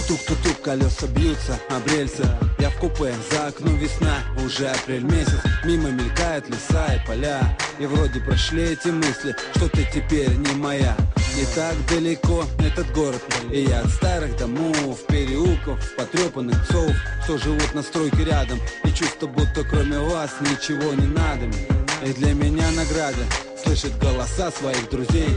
Тук-тук-тук, колеса бьются об рельсы. Я в купе, за окном весна, уже апрель месяц. Мимо мелькают леса и поля, и вроде прошли эти мысли, что ты теперь не моя. Не так далеко этот город, и я от старых домов, переулков, потрепанных псов, что живут на стройке рядом, и чувство, будто кроме вас ничего не надо мне. И для меня награда слышать голоса своих друзей,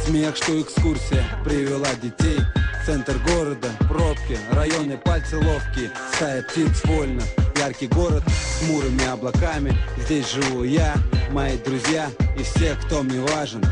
смех, что экскурсия привела детей. Центр города, пробки, районы пальцы ловкие, стая птиц вольно. Яркий город с хмурыми облаками, здесь живу я, мои друзья и все, кто мне важен.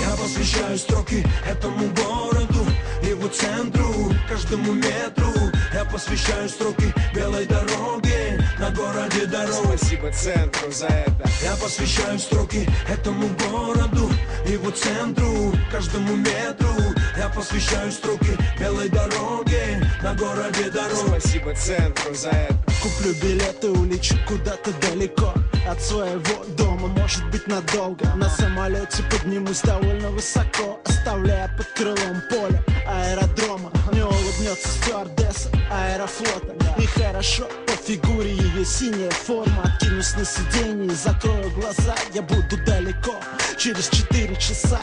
Я посвящаю строки этому городу, его центру, каждому метру. Я посвящаю строки белой дороге, на городе дорог. Спасибо центру за это. Я посвящаю строки этому городу, его центру, каждому метру. Я посвящаю строки белой дороге, на городе дорог. Спасибо центру за это. Куплю билеты, улечу куда-то далеко от своего дома, может быть надолго. На самолете поднимусь довольно высоко, оставляя под крылом поле аэродрома. Мне улыбнется стюардесса аэрофлота, и хорошо по фигуре ее синяя форма. Откинусь на сиденье и закрою глаза, я буду далеко через 4 часа.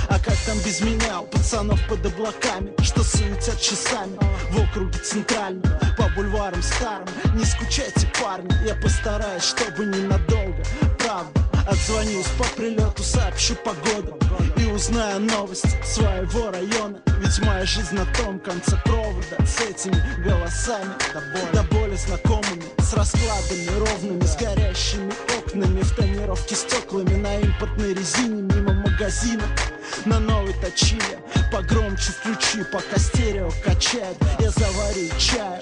А как там без меня, у пацанов под облаками, что суетят часами в округе центральном, по бульварам старым. Не скучайте, парни, я постараюсь, чтобы ненадолго. Правда, отзвонюсь по прилету, сообщу погоду и узнаю новости своего района. Ведь моя жизнь на том конце провода, с этими голосами до боли знакомыми, с раскладами ровными, с горящими окнами, в тонировке стеклами, на импортной резине, мимо магазина, на новой точиле. Погромче включи, пока стерео качает. Я заварю чай,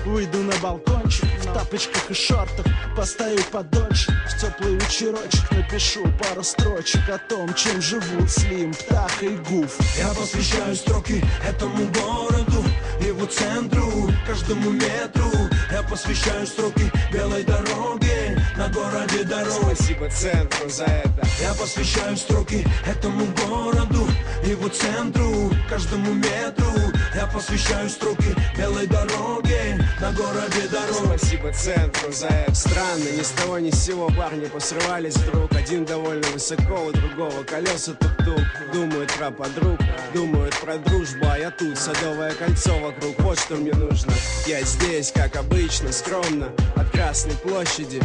выйду на балкончик в тапочках и шортах, постою подольше, в теплый вечерочек напишу пару строчек о том, чем живут Слим, Птаха и Гуф. Я посвящаю строки этому городу, его центру, каждому метру. Я посвящаю строки белой дороге, на городе дорог. Спасибо центру за это. Я посвящаю строки этому городу, его центру, каждому метру. Я посвящаю строки белой дороге, на городе дорог. Спасибо центру за это. Странно, ни с того ни с сего парни посрывались вдруг. Один довольно высоко, у другого колеса тук-тук. Думают про подруг, думают про дружбу, а я тут, Садовое кольцо вокруг. Вот что мне нужно. Я здесь, как обычно, скромно, от Красной площади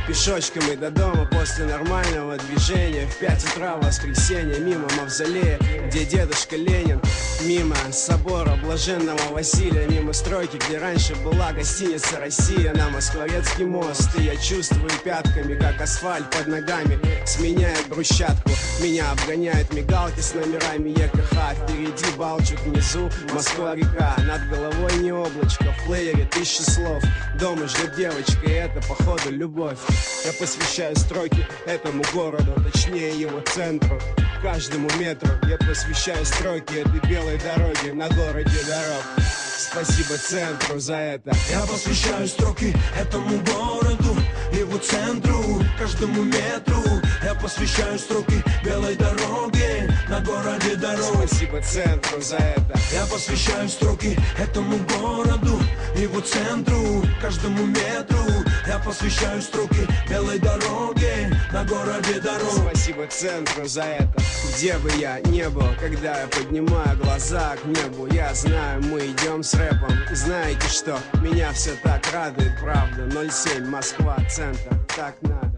пешочком и до дома после нормального движения. В 5 утра в воскресенье мимо мавзолея, где дедушка Ленин, мимо собора Блаженного Василия, мимо стройки, где раньше была гостиница «Россия», на Москворецкий мост. И я чувствую пятками, как асфальт под ногами сменяет брусчатку. Меня обгоняют мигалки с номерами ЕКХ. Впереди Балчук, внизу Москва-река. Над головой не облачко, в плеере 1000 слов. Дома ждет девочка, и это походу любовь. Я посвящаю строки этому городу, точнее его центру, каждому метру. Я посвящаю строки этой белой дороге, на городе дорог. Спасибо центру за это. Я посвящаю строки этому городу, его центру, каждому метру. Я посвящаю строки белой дороге, на городе дорог. Спасибо центру за это. Я посвящаю строки этому городу, его центру, каждому метру. Я посвящаю строки белой дороге, на городе дорог. Спасибо центру за это. Где бы я не был, когда я поднимаю глаза к небу, я знаю, мы идем с рэпом. И знаете что? Меня все так радует, правда. 07 Москва, центр, так надо.